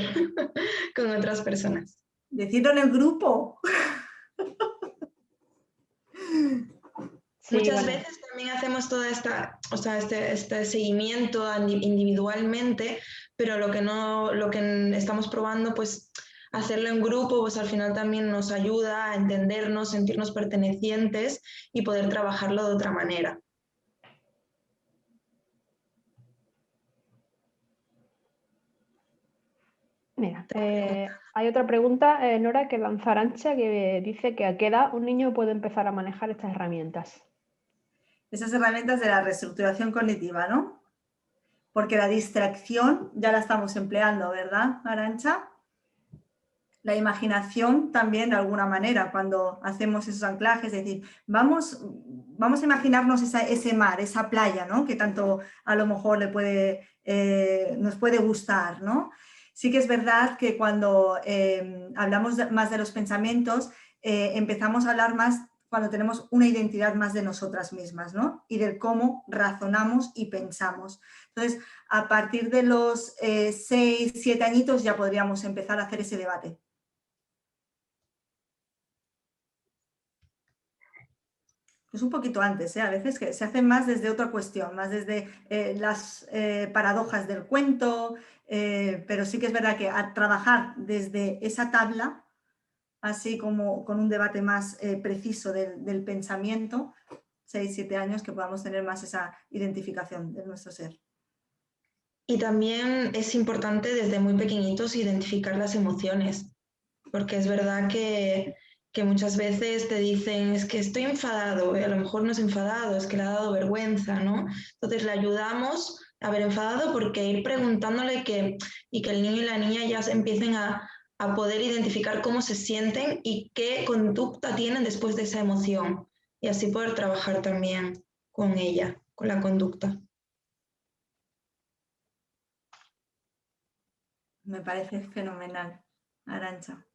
con otras personas. Decirlo en el grupo. Sí, Muchas bueno. veces también hacemos toda este seguimiento individualmente, pero lo que estamos probando, pues hacerlo en grupo, pues al final también nos ayuda a entendernos, sentirnos pertenecientes y poder trabajarlo de otra manera. Mira, hay otra pregunta, Nora, que lanza Arantxa, que dice que a qué edad un niño puede empezar a manejar estas herramientas. Esas herramientas de la reestructuración cognitiva, ¿no? Porque la distracción ya la estamos empleando, ¿verdad, Arantxa? La imaginación también, de alguna manera, cuando hacemos esos anclajes, es decir, vamos a imaginarnos ese mar, esa playa, ¿no? Que tanto a lo mejor nos puede gustar, ¿no? Sí que es verdad que cuando hablamos más de los pensamientos, empezamos a hablar más cuando tenemos una identidad más de nosotras mismas, ¿no? Y de cómo razonamos y pensamos. Entonces, a partir de los 6, 7 añitos ya podríamos empezar a hacer ese debate. Pues un poquito antes, a veces que se hace más desde otra cuestión, más desde las paradojas del cuento, pero sí que es verdad que a trabajar desde esa tabla, así como con un debate más preciso del pensamiento, 6, 7 años, que podamos tener más esa identificación de nuestro ser. Y también es importante desde muy pequeñitos identificar las emociones, porque es verdad que muchas veces te dicen, es que estoy enfadado, y a lo mejor no es enfadado, es que le ha dado vergüenza, ¿no? Entonces le ayudamos a ver enfadado porque ir preguntándole y que el niño y la niña ya empiecen a poder identificar cómo se sienten y qué conducta tienen después de esa emoción, y así poder trabajar también con ella, con la conducta. Me parece fenomenal, Arantxa.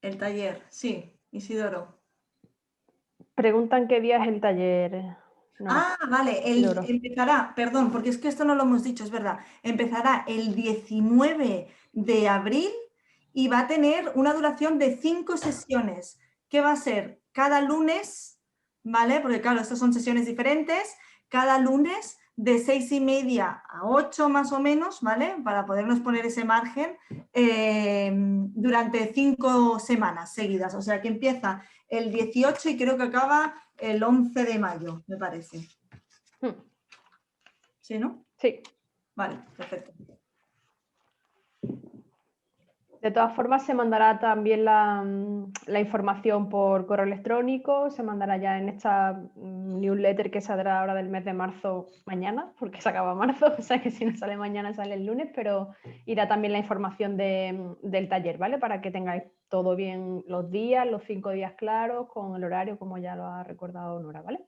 El taller, sí, Isidoro. Preguntan qué día es el taller. Ah, vale, empezará, perdón, porque es que esto no lo hemos dicho, es verdad, empezará el 19 de abril y va a tener una duración de 5 sesiones, que va a ser cada lunes, ¿vale? Porque claro, estas son sesiones diferentes, cada lunes de 6:30 a 8 más o menos, ¿vale? Para podernos poner ese margen durante 5 semanas seguidas, o sea que empieza el 18 y creo que acaba el 11 de mayo, me parece. ¿Sí, no? Sí. Vale, perfecto. De todas formas, se mandará también la información por correo electrónico, se mandará ya en esta newsletter que saldrá ahora del mes de marzo mañana, porque se acaba marzo, o sea que si no sale mañana sale el lunes, pero irá también la información del taller, ¿vale? Para que tengáis todo bien los días, los 5 días claros, con el horario, como ya lo ha recordado Nora, ¿vale?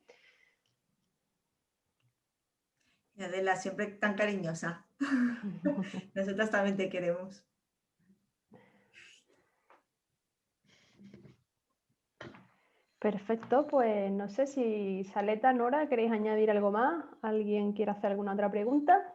Y Adela, siempre tan cariñosa. Nosotras también te queremos. Perfecto, pues no sé si Saleta, Nora, ¿queréis añadir algo más? ¿Alguien quiere hacer alguna otra pregunta?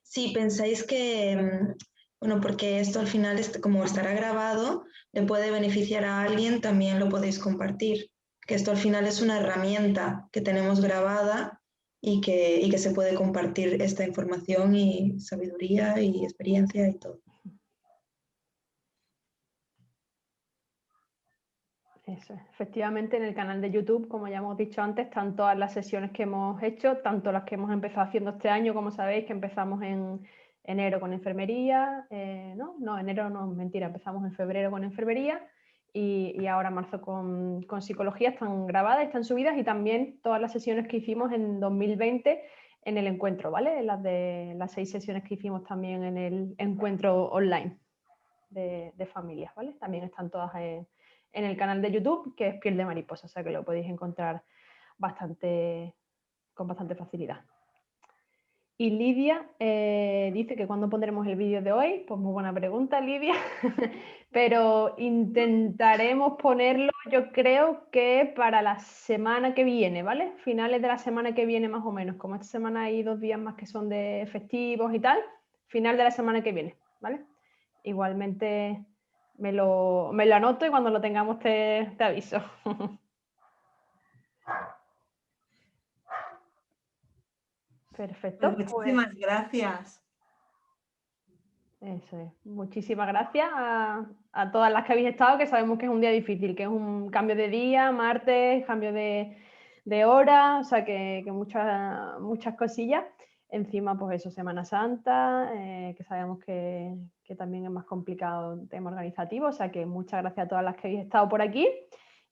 Si pensáis que, bueno, porque esto al final, como estará grabado, le puede beneficiar a alguien, también lo podéis compartir. Que esto al final es una herramienta que tenemos grabada y que se puede compartir esta información y sabiduría y experiencia y todo. Eso, efectivamente en el canal de YouTube, como ya hemos dicho antes, están todas las sesiones que hemos hecho, tanto las que hemos empezado haciendo este año, como sabéis que empezamos en enero con enfermería, enero no, mentira, empezamos en febrero con enfermería y ahora marzo con psicología, están grabadas, están subidas y también todas las sesiones que hicimos en 2020 en el encuentro, ¿vale? Las 6 sesiones que hicimos también en el encuentro online de familias, ¿vale? También están todas en el canal de YouTube, que es Piel de Mariposa, o sea que lo podéis encontrar con bastante facilidad. Y Lidia dice que cuándo pondremos el vídeo de hoy. Pues muy buena pregunta, Lidia. Pero intentaremos ponerlo, yo creo que para la semana que viene, ¿vale? Finales de la semana que viene más o menos. Como esta semana hay 2 días más que son de festivos y tal, final de la semana que viene, ¿vale? Igualmente me lo anoto y cuando lo tengamos te aviso. Perfecto. Pues muchísimas gracias. Eso es. Muchísimas gracias a todas las que habéis estado, que sabemos que es un día difícil, que es un cambio de día, martes, cambio de hora, o sea que muchas cosillas. Encima, pues eso, Semana Santa, que sabemos que también es más complicado el tema organizativo, o sea que muchas gracias a todas las que habéis estado por aquí.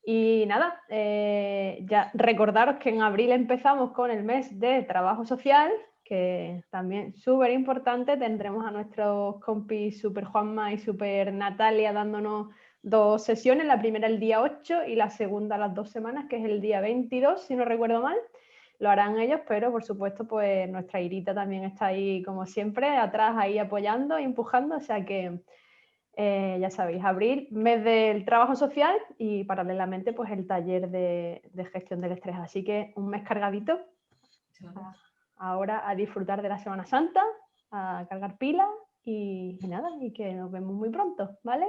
Y nada, ya recordaros que en abril empezamos con el mes de trabajo social, que también súper importante. Tendremos a nuestros compis Super Juanma y Super Natalia dándonos 2 sesiones, la primera el día 8 y la segunda a las 2 semanas, que es el día 22, si no recuerdo mal. Lo harán ellos, pero por supuesto pues nuestra Irita también está ahí como siempre, atrás ahí apoyando y empujando, o sea que ya sabéis, abril, mes del trabajo social y paralelamente pues el taller de gestión del estrés, así que un mes cargadito. Ahora a disfrutar de la Semana Santa, a cargar pilas y nada, y que nos vemos muy pronto, ¿vale?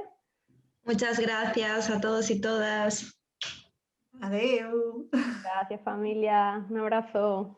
Muchas gracias a todos y todas. Adiós. Gracias familia, un abrazo.